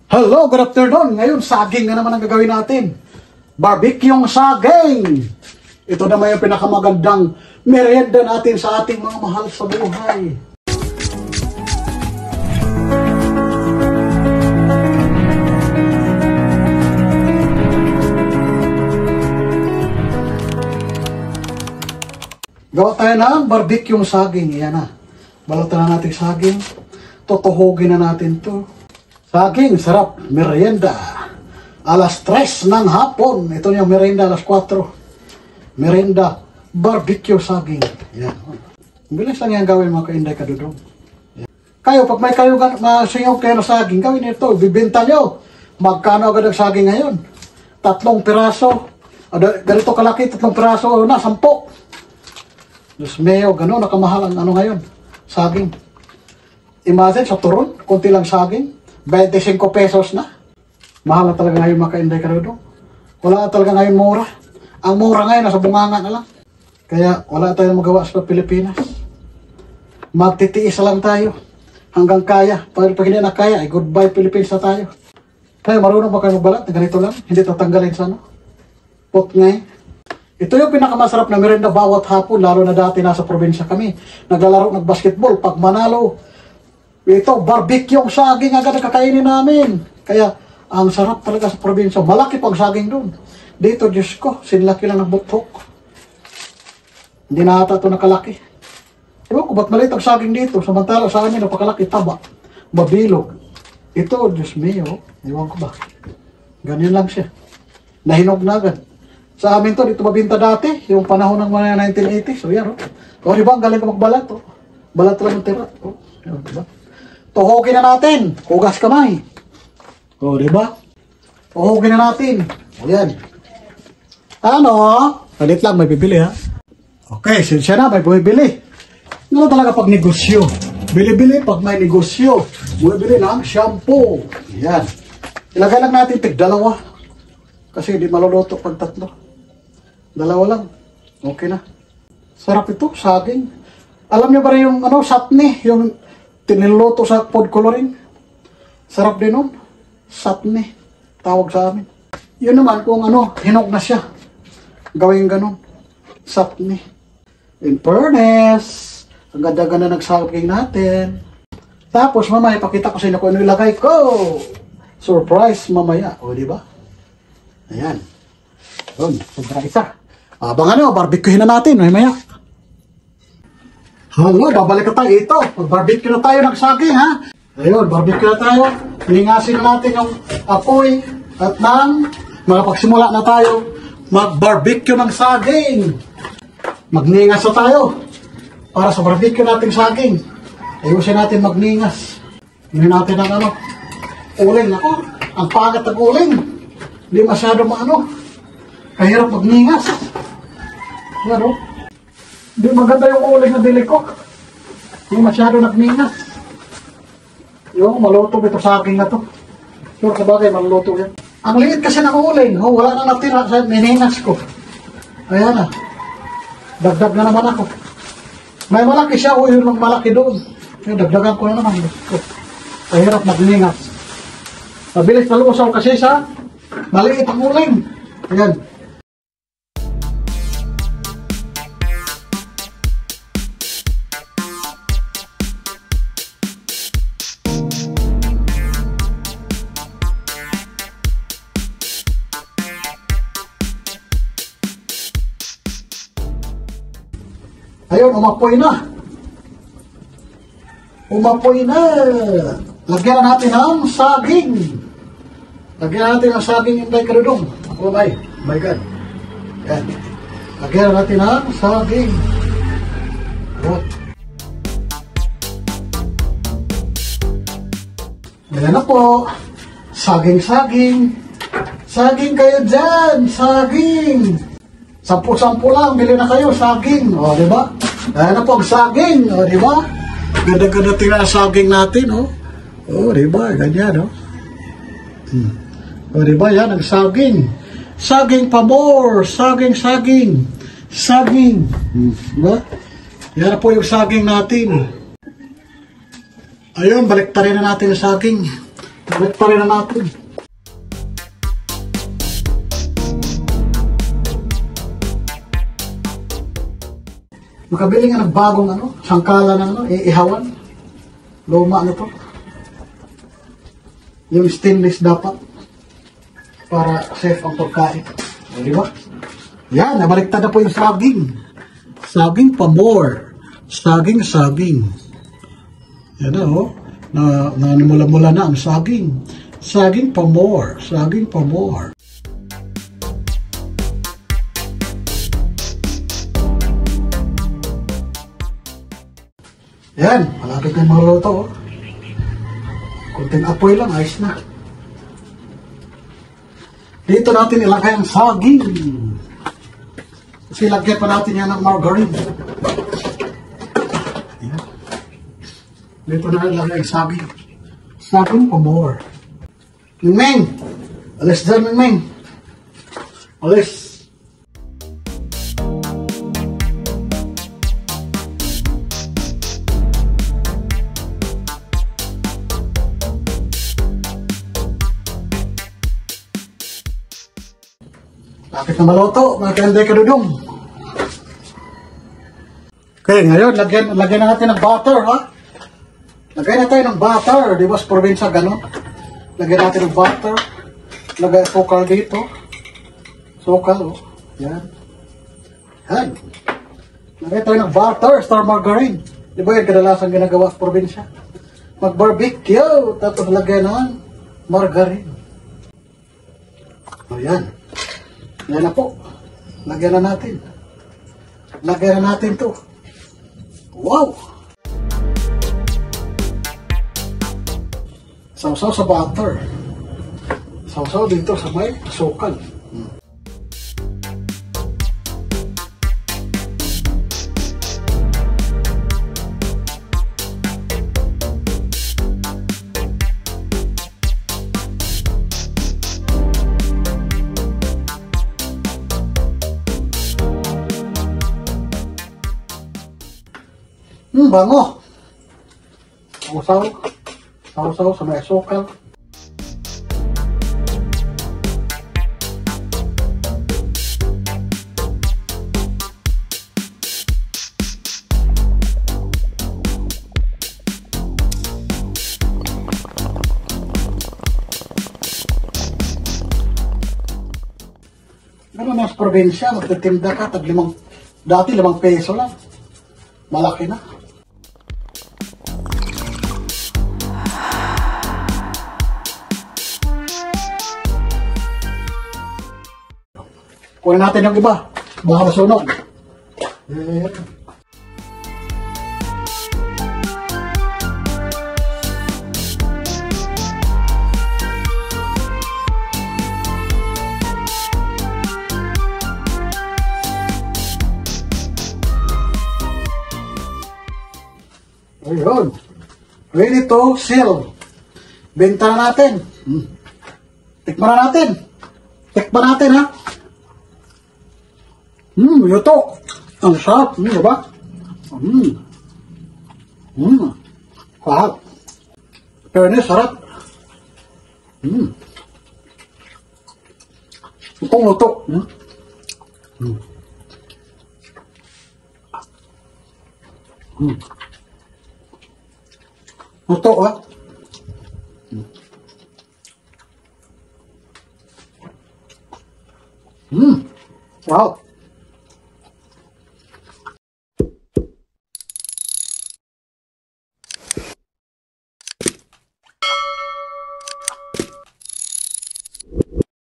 Hello, good afternoon. Ngayon, saging na naman ang gagawin natin. Barbecueng saging. Ito naman yung pinakamagandang merienda natin sa ating mga mahal sa buhay. Gawa tayo ng barbecueng saging. Yan na. Balutan na natin saging. Tutuhugin na natin to. Saging, sarap, merienda. Alas 3 ng hapon. Ito yung merienda, alas 4. Merienda, barbecue saging. Yan. Bilis lang yan gawin mga kainday kadudong. Yan. Kayo, pag may kayo masingyaw kayo na saging, gawin ito, bibenta nyo. Magkano agad ang saging ngayon? 3 piraso. Ganito kalaki, 3 piraso na, 10. Diyos meo, gano'n, nakamahal ang ano ngayon. Saging. Imagine, sa turon, konti lang saging. 25 pesos na. Mahal na talaga ngayon mga kainday kadudong. Wala na talaga ngayon mura. Ang mura ngayon nasa bunganga na lang. Kaya wala tayong magawa sa Pilipinas. Magtitiis lang tayo. Hanggang kaya. Pag hindi na kaya, ay goodbye Philippines na tayo. Kaya marunong ba kayo magbalat na ganito lang? Hindi tatanggalin sa ano? Pot ngay. Ito yung pinakamasarap na merienda bawat hapon. Lalo na dati nasa probinsya kami. Naglalaro ng basketball. Pag manalo, ito, barbecueng saging agad kakainin namin. Kaya, ang sarap talaga sa probinsya. Malaki pang saging doon. Dito, Diyos ko, sinlaki lang ng butok. Hindi na ata ito nakalaki. Ewan ko, ba't maliit ang saging dito? Samantala sa amin, napakalaki, taba. Mabilog. Ito, Diyos mio, ewan ko ba. Ganyan lang siya. Nahinog na agad. Sa amin to, dito mabinta dati. Yung panahon ng mga 1980s. So, yan, o. O, diba, ang galing ka magbalat, o. Balat lang ang tira. O, diba? Tuhugin na natin. Hugas kamay. O, diba? Tuhugin na natin. Ayan. Ano? Palit lang, may bibili ha. Okay, sinsya na, may bumibili. Ano talaga pag negosyo? Bili-bili pag may negosyo. Bumibili ng shampoo. Ayan. Ilagay lang natin tig-2. Kasi hindi maluluto pag 3. 2 lang. Okay na. Sarap ito, saging. Alam niyo ba rin yung satni? Yung tiniluto sa food coloring. Sarap din nun. Satni. Tawag sa amin. Yun naman kung hinog na siya. Gawin ganun. Satni. In fairness, ang ganda-ganda nagsaging natin. Tapos mamaya pakita ko sa inyo kung ano ilagay ko. Surprise mamaya. O diba? Ayan. Yun. Sobra isa. Abangan nyo, barbecuehin na natin. Mamaya. Hello, babalik na tayo ito. Mag-barbecue na tayo ng saging, ha? Ayun, barbecue na tayo. Hiningasin na natin yung apoy. At makapagsimula na tayo mag-barbecue ng saging. Magningas na tayo. Para sa barbecue nating saging. Ayusin natin magningas. Hindi natin ang uling. Ako, ang pangat ng uling. Hindi masyado kahirap magningas. Hindi maganda yung uling na dili ko. Hindi masyado nagningas. Yung maluto ito sa akin na to. Sure ka bagay, maluto yan. Ang liit kasi ng uling. Wala na natira sa niningas ko. Ayan na. Dagdag na naman ako. May malaki siya. Yun lang malaki doon. Dagdagan ko na naman. Kahirap magningas. Mabilis na lusaw kasi sa maliit ang uling. Ayan. Ayun, umapoy na. Umapoy na. Lagyan na natin ang saging. Lagyan natin ang saging yung kay kadudong. Oh my God. Yan. Lagyan natin ang saging. Oh. Yan na po. Saging-saging. Saging kayo dyan. Saging. 10 lang, bili na kayo, saging. O, diba? Ayan na po ang saging. O, diba? Ganda-ganda tingnan ang saging natin, o. O, diba? Ganyan, o. O, diba? Yan ang saging. Saging pa more. Saging. Saging. Diba? Yan na po yung saging natin. Ayun, baliktarin na natin yung saging. Balik pa rin na natin. Makabili nga ng bagong sangkala ng iihawan. Luma na to. Yung stainless dapat. Para safe ang pagkain. Di ba? Yan, nabaliktad na po yung saging. Saging pa more. Saging. Yan na nanimula-mula na ang saging. Saging pa more. Yan, malapit na maluto. Kunting apoy lang, ayos na. Dito natin ilagay ang saging. Kasi lagyan pa natin yan ng margarine. Yan. Dito na ilagay ang saging. Saging pa more. Ming! Alis dyan, Ming! Alis! Lapit na maluto, mga kanday kadudong. Okay, ngayon, lagyan na natin ng butter, ha? Lagyan na tayo ng butter, di ba sa probinsya gano'n? Lagyan natin ng butter. Lagay sukal dito. Sukal, oh. Yan. Yan. Lagyan tayo ng butter, star margarine. Di ba yung kadalasan ginagawa sa probinsya? Mag-barbecue, tapos lagyan ng margarine. O yan. Yan na po. Lagyan na natin. Lagyan na natin to. Wow! Sausaw sa butter. Sausaw dito sa may sukal. Bango. Sausaw sa may sukal. Ganun na sa probinsya, magtitinda ka, dati 5 peso lang. Malaki na. Kunin natin yung iba. Baka masunog. Ayun. Ready to sell. Benta na natin. Tikman na natin. Tikman natin, ha? Yuto. Ang sarap. Diba? Sarap. Fairness, sarap. Itong luto. Luto, ha? Wow.